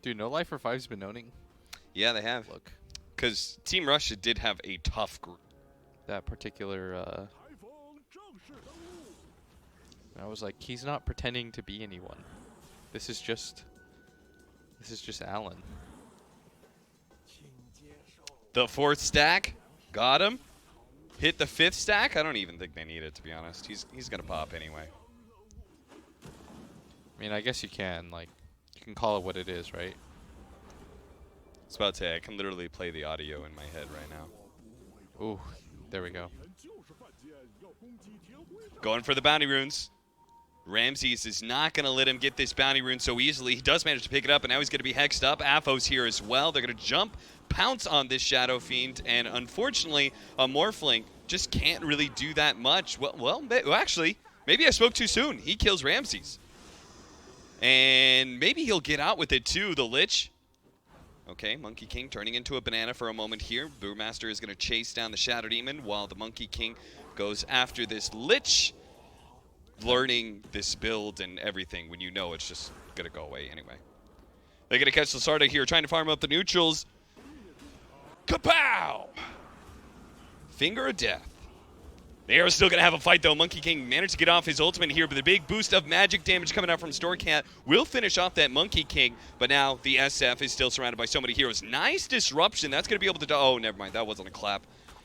Dude, NoLifer5's been owning. Yeah, they have. Look, Because Team Russia did have a tough group. that particular. I was like, he's not pretending to be anyone. This is just Alan. The 4th stack, got him. Hit the 5th stack. I don't even think they need it, to be honest. He's gonna pop anyway. I mean, I guess you can you can call it what it is, right? I was about to say I can literally play the audio in my head right now. Ooh, there we go. Going for the bounty runes. Ramses is not going to let him get this bounty rune so easily. He does manage to pick it up, and now he's going to be hexed up. Afo's here as well. They're going to jump, pounce on this Shadow Fiend, and unfortunately, a Morphling just can't really do that much. Well, actually, maybe I spoke too soon. He kills Ramses. And maybe he'll get out with it too, the Lich. Okay, Monkey King turning into a banana for a moment here. Brewmaster is going to chase down the Shadow Demon while the Monkey King goes after this Lich. Learning this build and everything when you know it's just going to go away anyway. They're going to catch Lasarda here, trying to farm up the neutrals. Kapow! Finger of Death. They are still going to have a fight, though. Monkey King managed to get off his ultimate here, but the big boost of magic damage coming out from Stormcat will finish off that Monkey King, but now the SF is still surrounded by so many heroes. Nice disruption. That's going to be able to... Oh, never mind. That wasn't a clap.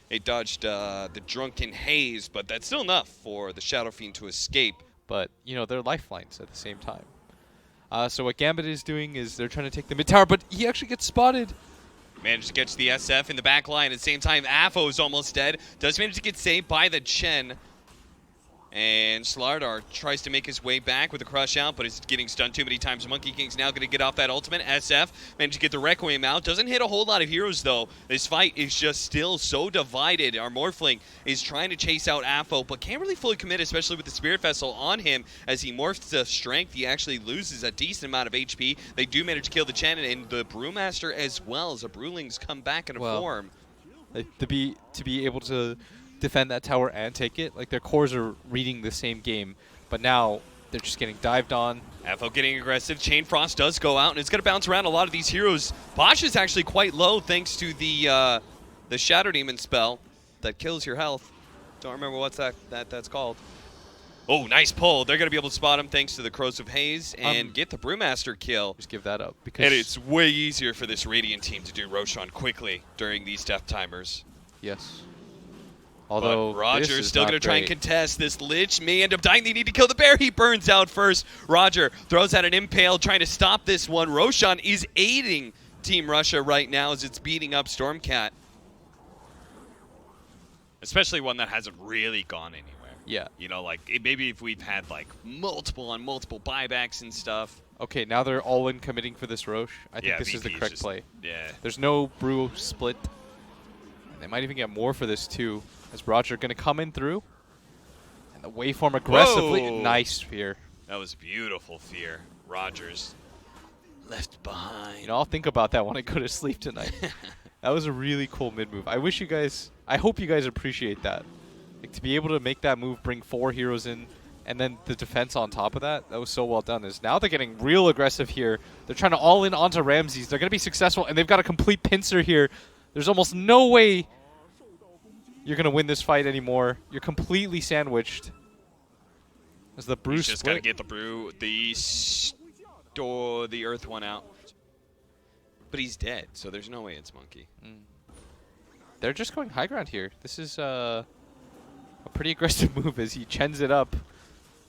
It dodged the Drunken Haze, but that's still enough for the Shadow Fiend to escape. But, you know, they're lifelines at the same time. So what Gambit is doing is they're trying to take the mid tower, but he actually gets spotted. Managed to catch the SF in the back line. At the same time, Afo is almost dead. Does manage to get saved by the Chen. And Slardar tries to make his way back with a crush out, but is getting stunned too many times. Monkey King's now going to get off that ultimate. SF managed to get the Requiem out. Doesn't hit a whole lot of heroes, though. This fight is just still so divided. Our Morphling is trying to chase out Afo, but can't really fully commit, especially with the Spirit Vessel on him. As he morphs to strength, he actually loses a decent amount of HP. They do manage to kill the Chen and the Brewmaster as well, as the Brewlings come back into form. To be able to defend that tower and take it, like their cores are reading the same game, but now they're just getting dived on. Afo getting aggressive. Chain Frost does go out, and it's going to bounce around a lot of these heroes. Bosch is actually quite low thanks to the Shadow Demon spell that kills your health. Don't remember what's that's called. Oh, nice pull. They're going to be able to spot him thanks to the Corrosive Haze and get the Brewmaster kill. Just give that up. Because and it's way easier for this Radiant team to do Roshan quickly during these death timers. Yes. Although but Roger's still going to try and contest. This Lich may end up dying. They need to kill the bear. He burns out first. Roger throws out an Impale trying to stop this one. Roshan is aiding Team Russia right now as it's beating up Stormcat. Especially one that hasn't really gone anywhere. Yeah. You know, like maybe if we've had like multiple buybacks and stuff. Okay, now they're all in committing for this Roche. I think this is the correct play. Yeah. There's no Brew split. And they might even get more for this too. As Roger going to come in through. And the waveform aggressively. Whoa. Nice Fear. That was beautiful Fear. Rogers left behind. You know, I'll think about that when I go to sleep tonight. That was a really cool mid move. I hope you guys appreciate that. Like, to be able to make that move, bring 4 heroes in, and then the defense on top of that, that was so well done. Is now they're getting real aggressive here. They're trying to all in onto Ramses. They're going to be successful, and they've got a complete pincer here. There's almost no way you're going to win this fight anymore. You're completely sandwiched. As the Brew He's just got to get the Brew, the Earth one out. But he's dead, so there's no way it's Monkey. They're just going high ground here. This is a pretty aggressive move as he chens it up.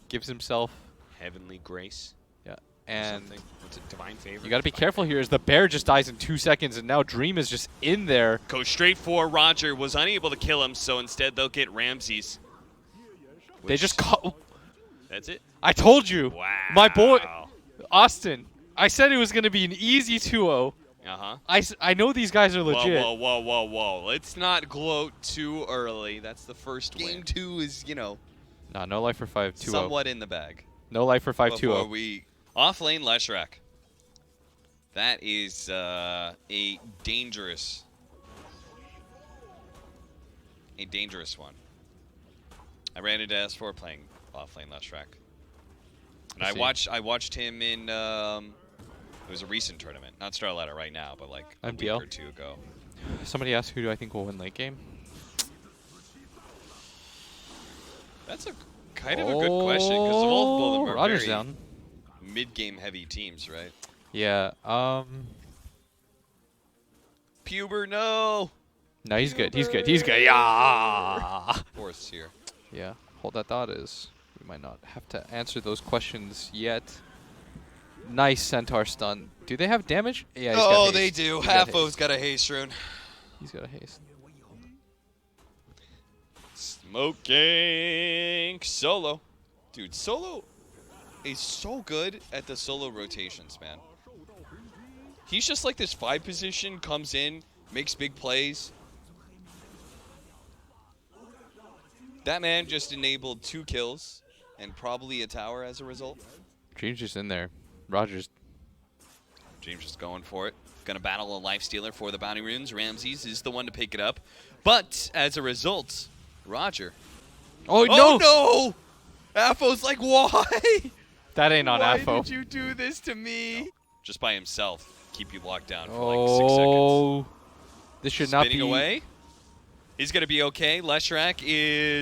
Gives himself Heavenly Grace. Yeah. And what's it, Divine Favor? You got to be careful here as the bear just dies in 2 seconds, and now Dream is just in there. Goes straight for Roger. Was unable to kill him, so instead they'll get Ramses. They just caught. That's it? I told you. Wow. My boy, Austin. I said it was going to be an easy 2-0. I know these guys are legit. Whoa. Let's not gloat too early. That's the first win. Game 2 is, you know. Nah, NoLifer5 2-0. Somewhat in the bag. NoLifer5 2-0. Before we off lane Leshrac. That is a dangerous one. I ran into S4 playing off lane Leshrac. And I watched him in It was a recent tournament, not Star Ladder right now, but like a week MDL? or two ago. Somebody asked who do I think will win late game? That's a kind of a good question because multiple of them are Roger's very down. mid-game heavy teams, right? Yeah. Puber, no. No, he's good. He's good. He's good. Yeah. Force here. Yeah. Hold that thought is we might not have to answer those questions yet. Nice Centaur stun. Do they have damage? Yeah. He's got Oh, haste. they do. He's got Halfo's haste. got a haste rune. He's got a haste. Smoking solo. Dude, solo is so good at the solo rotations, man. He's just like this 5 position, comes in, makes big plays. That man just enabled 2 kills and probably a tower as a result. Dream's just in there. Roger's. James just going for it. Gonna battle a life stealer for the bounty runes. Ramses is the one to pick it up. But as a result, Roger. Oh, Oh no! Afo's like, why? That ain't on Why Afo. did you do this to me? Just by himself, keep you locked down for like 6 seconds. Oh. This should not Spinning be. away. He's going to be okay. Leshrac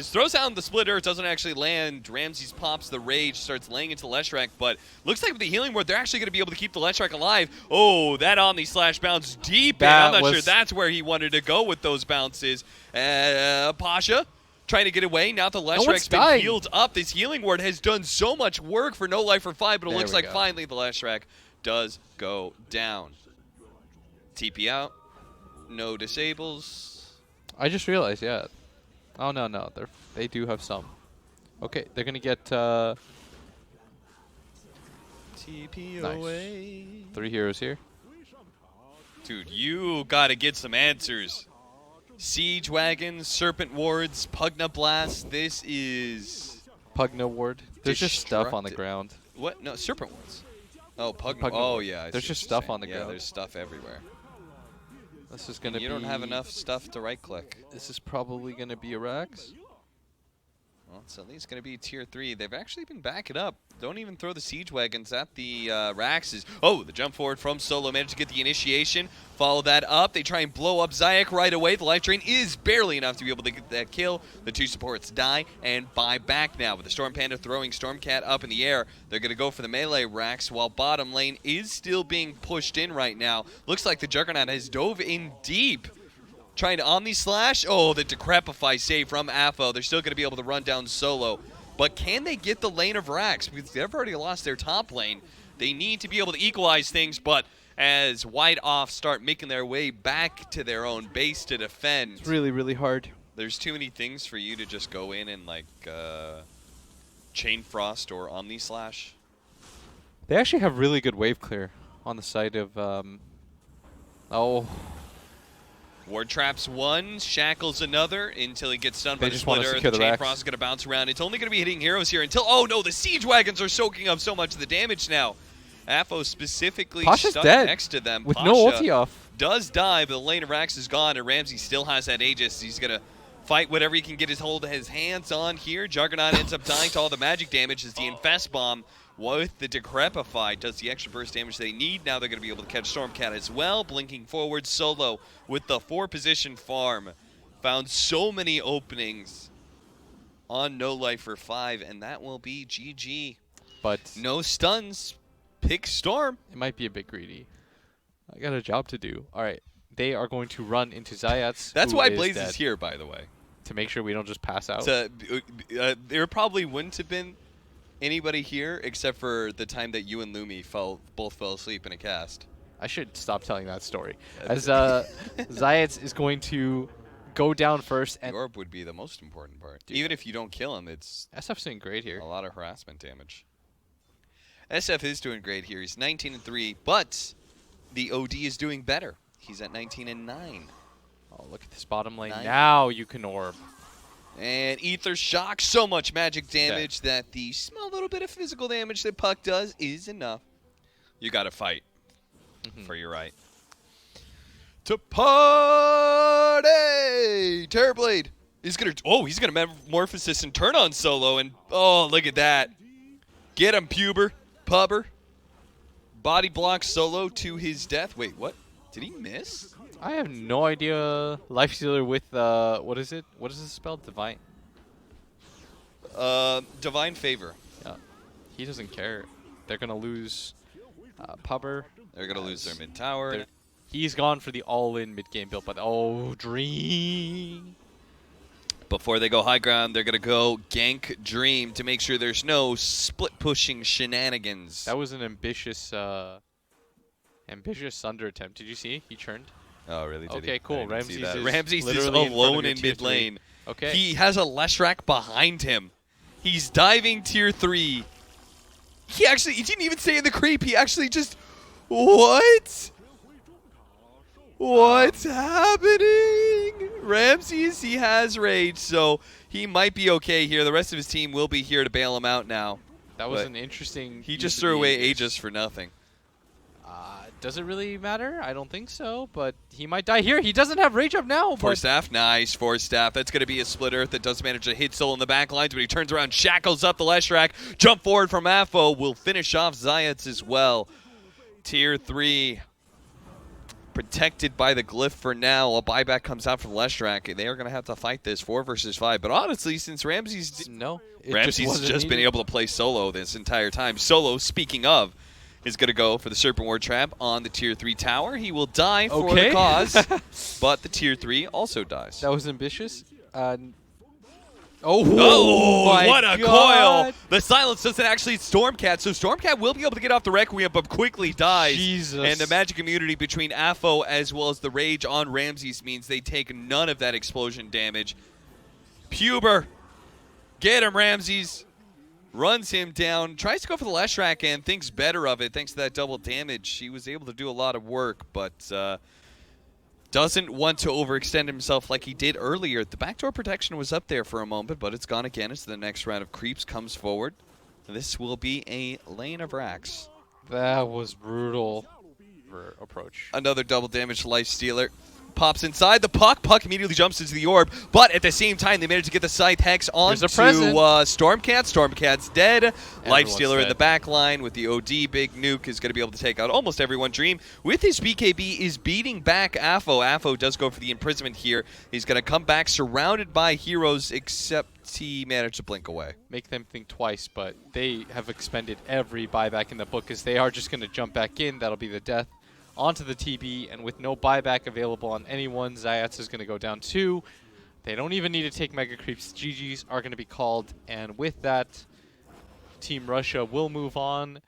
throws out the splitter. It doesn't actually land. Ramses pops the rage, starts laying into Leshrac, but looks like with the healing ward, they're actually going to be able to keep the Leshrac alive. Oh, that Omni Slash bounce deep in. I'm not sure that's where he wanted to go with those bounces. Pasha trying to get away. Now the Leshrac's been healed up. This healing ward has done so much work for NoLifer5, but it looks like finally the Leshrac does go down. TP out. No disables. I just realized, yeah. Oh no, they do have some. Okay, they're gonna get TP nice. away. 3 heroes here. Dude, you gotta get some answers. Siege wagons, serpent wards, Pugna blast. This is Pugna ward. There's just stuff on the ground. What? No, serpent wards. Oh, Pugna. Pugna Oh ward. yeah. There's just stuff on the ground. ground. Yeah, there's stuff everywhere. This is gonna be. You don't have enough stuff to right click. This is probably gonna be a Rax. Well, it's at least going to be tier 3. They've actually been backing up. Don't even throw the siege wagons at the Raxes. Oh, the jump forward from Solo managed to get the initiation. Follow that up. They try and blow up Zayak right away. The life drain is barely enough to be able to get that kill. The 2 supports die and buy back now. With the Storm Panda throwing Stormcat up in the air, they're going to go for the melee Rax while bottom lane is still being pushed in right now. Looks like the Juggernaut has dove in deep. Trying to Omni Slash. Oh, the Decrepify save from Afo. They're still going to be able to run down Solo. But can they get the lane of Rax? Because they've already lost their top lane. They need to be able to equalize things. But as White Off start making their way back to their own base to defend. It's really, really hard. There's too many things for you to just go in and like Chain Frost or Omni Slash. They actually have really good wave clear on the side of. Oh. Ward traps one, shackles another until he gets stunned by the just want to splitter. secure The the chain Rax. frost is going to bounce around. It's only going to be hitting heroes here until, oh no, the siege wagons are soaking up so much of the damage now. Afo specifically Pasha's stuck dead next to them. with Pasha no ulti off. does die, but the lane of Rax is gone, and Ramsey still has that Aegis. He's going to fight whatever he can get his hands on here. Juggernaut ends up dying to all the magic damage as the Infest Bomb with the Decrepify does the extra burst damage they need. Now they're going to be able to catch Stormcat as well. Blinking forward, Solo with the 4-position farm. Found so many openings on NoLifer5, and that will be GG. But no stuns. Pick Storm. It might be a bit greedy. I got a job to do. All right. They are going to run into Zayats. That's why Blaze dead, is here, by the way. to make sure we don't just pass out. There probably wouldn't have been anybody here except for the time that you and Lumi both fell asleep in a cast. I should stop telling that story. As Zayats is going to go down first. The And orb would be the most important part. Even if you don't kill him, it's SF's doing great here. a lot of harassment damage. SF is doing great here. He's 19-3, but the OD is doing better. He's at 19-9. Oh, look at this bottom lane. 9. Now you can orb. And Ether Shock, so much magic damage that the small little bit of physical damage that Puck does is enough. You got to fight for your right. To party! Terrorblade is going to... Oh, he's going to Metamorphosis and turn on Solo. And, oh, look at that. Get him, Puber. Pubber. Body block Solo to his death. Wait, what? Did he miss? I have no idea. Lifestealer with what is it? What is this spelled? Divine. Divine Favor. Yeah. He doesn't care. They're gonna lose Pubber. They're going to lose their mid tower. He's gone for the all-in mid-game build, but oh, Dream. Before they go high ground, they're going to go gank Dream to make sure there's no split-pushing shenanigans. That was an ambitious Sunder attempt. Did you see? He churned. Oh, really? Did Okay, he? cool. I didn't see that. Ramses is literally alone alone in in tier mid lane. Okay. He has a Leshrac behind him. He's diving tier 3. He didn't even stay in the creep. He actually just... What? What's happening? Ramses, he has rage, so he might be okay here. The rest of his team will be here to bail him out now. That was an interesting... He just threw away Aegis for nothing. Does it really matter? I don't think so, but he might die here. He doesn't have rage up now. Force staff, nice. Force staff. That's going to be a split earth that does manage to hit Soul in the back lines, but he turns around, shackles up the Leshrac. Jump forward from Afo. Will finish off Zayats as well. Tier 3. Protected by the glyph for now. A buyback comes out from Leshrac. They are going to have to fight this 4 versus 5. But honestly, since Ramses has just been able to play solo this entire time. Solo, speaking of, is going to go for the Serpent Ward Trap on the Tier 3 tower. He will die for the cause, but the Tier 3 also dies. That was ambitious. Oh, what a coil! The silence doesn't actually Stormcat, so Stormcat will be able to get off the Requiem, but quickly dies. Jesus. And the magic immunity between Afo as well as the rage on Ramses means they take none of that explosion damage. Puber, get him, Ramses. Runs him down, tries to go for the Leshrac and thinks better of it thanks to that double damage. He was able to do a lot of work, but doesn't want to overextend himself like he did earlier. The backdoor protection was up there for a moment, but it's gone again as the next round of creeps comes forward. This will be a lane of racks. That was brutal approach. Another double damage Life Stealer. Pops inside the puck. Puck immediately jumps into the orb, but at the same time, they manage to get the Scythe Hex onto Stormcat. Stormcat's dead. Life Stealer in the back line with the OD. Big Nuke is going to be able to take out almost everyone. Dream, with his BKB, is beating back Afo. Afo does go for the imprisonment here. He's going to come back surrounded by heroes, except he managed to blink away. Make them think twice, but they have expended every buyback in the book because they are just going to jump back in. That'll be the death. Onto the TB, and with no buyback available on anyone, Zayats is going to go down 2. They don't even need to take Mega Creeps. GGs are going to be called, and with that, Team Russia will move on.